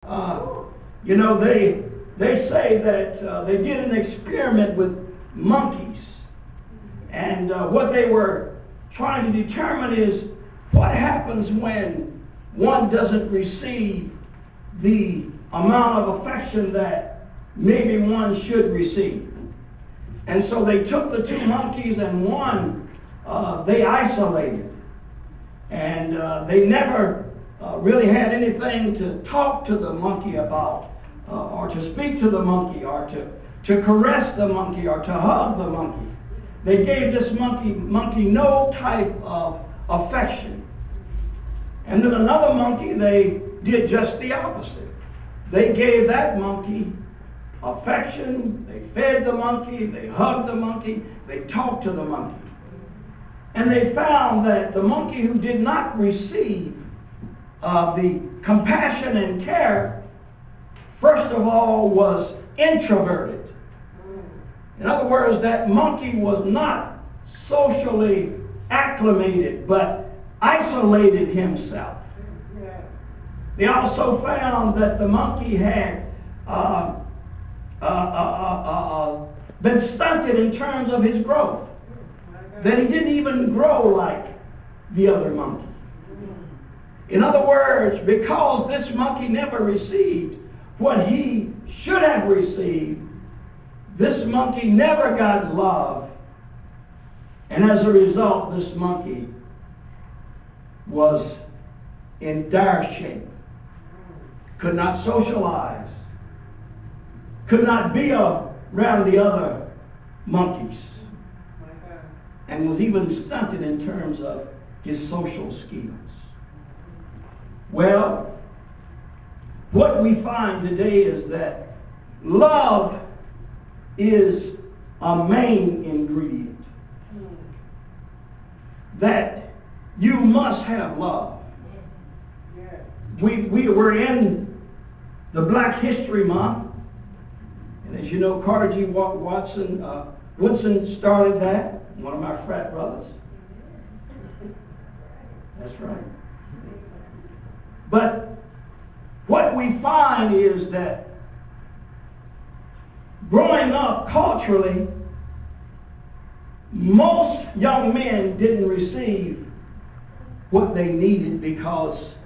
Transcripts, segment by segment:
You know, they say that they did an experiment with monkeys. And what they were trying to determine is what happens when one doesn't receive the amount of affection that maybe one should receive. And so they took the two monkeys, and one they isolated. And they never really had anything to talk to the monkey about, or to speak to the monkey, or to caress the monkey, or to hug the monkey. They gave this monkey no type of affection. And then another monkey, they did just the opposite. They gave that monkey affection, they fed the monkey, they hugged the monkey, they talked to the monkey. And they found that the monkey who did not receive the compassion and care, first of all, was introverted. In other words, that monkey was not socially acclimated, but isolated himself. They also found that the monkey had been stunted in terms of his growth, that he didn't even grow like the other monkey. In other words, because this monkey never received what he should have received, this monkey never got love, and as a result, this monkey was in dire shape, could not socialize, could not be around the other monkeys, and was even stunted in terms of his social skills. Well, what we find today is that love is a main ingredient. That you must have love. We were in the Black History Month, and as you know, Carter G. Woodson started that, one of my frat brothers. That's right. But what we find is that growing up culturally, most young men didn't receive what they needed because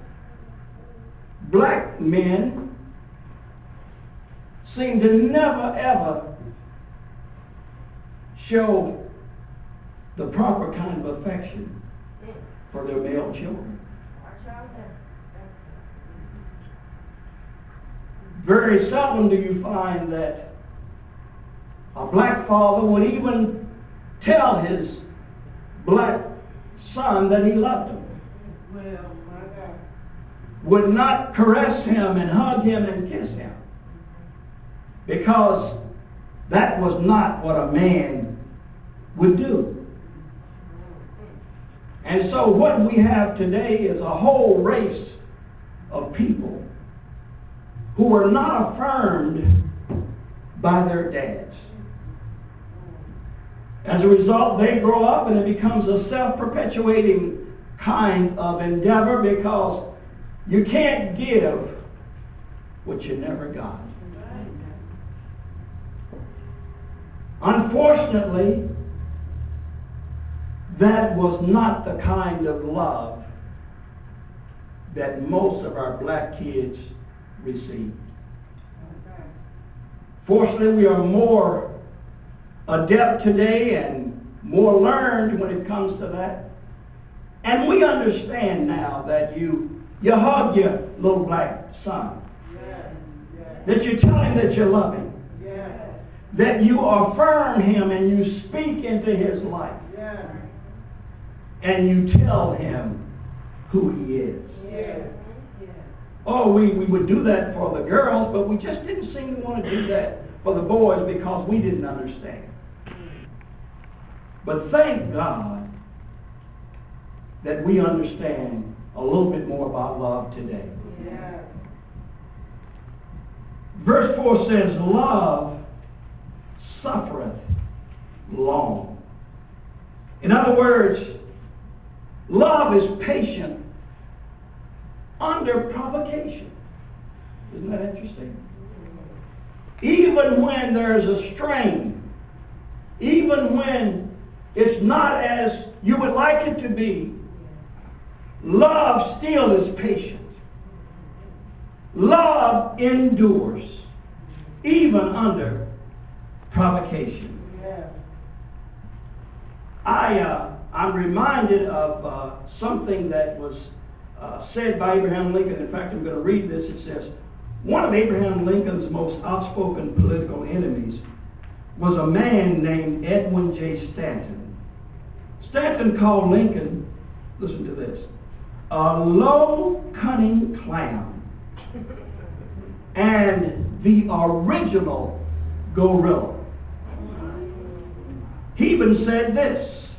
black men seemed to never ever show the proper kind of affection for their male children. Very seldom do you find that a black father would even tell his black son that he loved him. Would not caress him and hug him and kiss him, because that was not what a man would do. And so what we have today is a whole race of people who are not affirmed by their dads. As a result, they grow up and it becomes a self-perpetuating kind of endeavor, because you can't give what you never got. Unfortunately, that was not the kind of love that most of our black kids received. Fortunately, we are more adept today and more learned when it comes to that. And we understand now that you hug your little black son. Yes. Yes. That you tell him that you love him. Yes. That you affirm him and you speak into his life. Yes. And you tell him who he is. Yes. Oh, we would do that for the girls, but we just didn't seem to want to do that for the boys because we didn't understand. But thank God that we understand a little bit more about love today. Yeah. Verse 4 says, love suffereth long. In other words, love is patient under provocation. Isn't that interesting? Even when there's a strain, even when it's not as you would like it to be, love still is patient. Love endures, even under provocation. I'm reminded of something that was said by Abraham Lincoln. In fact, I'm going to read this. It says, one of Abraham Lincoln's most outspoken political enemies was a man named Edwin J. Stanton. Stanton called Lincoln, listen to this, a low, cunning clown and the original gorilla. He even said this,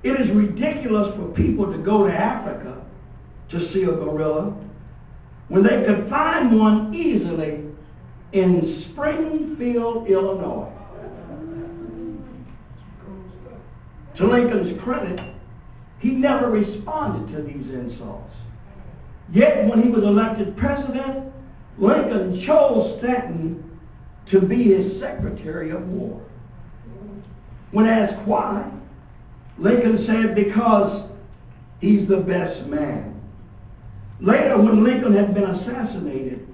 it is ridiculous for people to go to Africa to see a gorilla when they could find one easily in Springfield, Illinois. To Lincoln's credit, he never responded to these insults. Yet when he was elected president, Lincoln chose Stanton to be his Secretary of War. When asked why, Lincoln said, because he's the best man. Later, when Lincoln had been assassinated,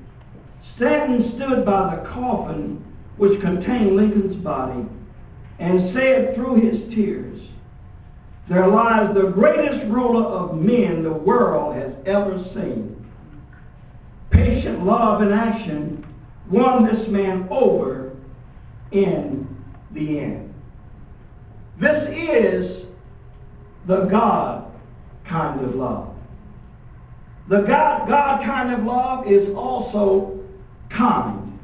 Stanton stood by the coffin which contained Lincoln's body and said through his tears, there lies the greatest ruler of men the world has ever seen. Patient love in action won this man over in the end. This is the God kind of love. The God kind of love is also kind.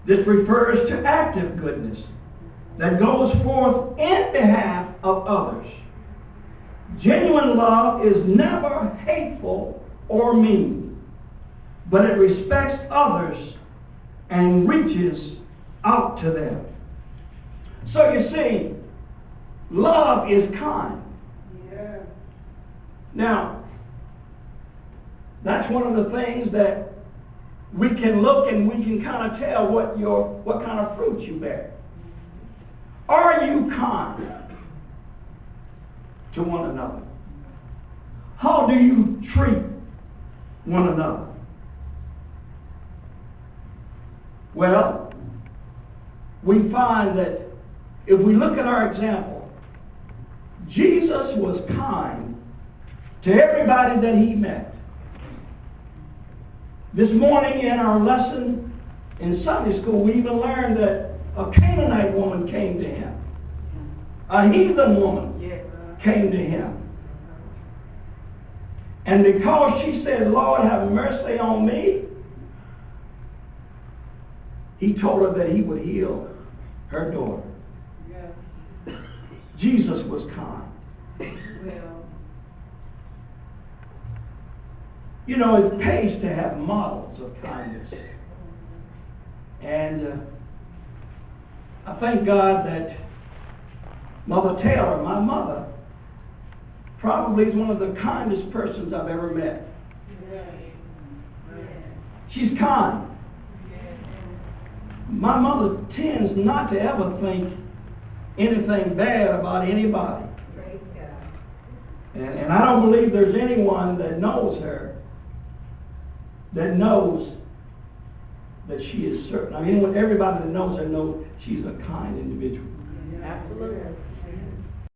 This refers to active goodness that goes forth in behalf of others. Genuine love is never hateful or mean, but it respects others and reaches out to them. So you see, love is kind. Yeah. Now, that's one of the things that we can look and we can kind of tell what kind of fruit you bear. Are you kind to one another? How do you treat one another? Well, we find that if we look at our example, Jesus was kind to everybody that he met. This morning in our lesson in Sunday school, we even learned that a Canaanite woman came to him. A heathen woman came to him. And because she said, Lord, have mercy on me, he told her that he would heal her daughter. Jesus was kind. You know, it pays to have models of kindness. And I thank God that Mother Taylor, my mother, probably is one of the kindest persons I've ever met. She's kind. My mother tends not to ever think anything bad about anybody. And I don't believe there's anyone that knows her that knows that she is certain. I mean, everybody that knows her knows she's a kind individual.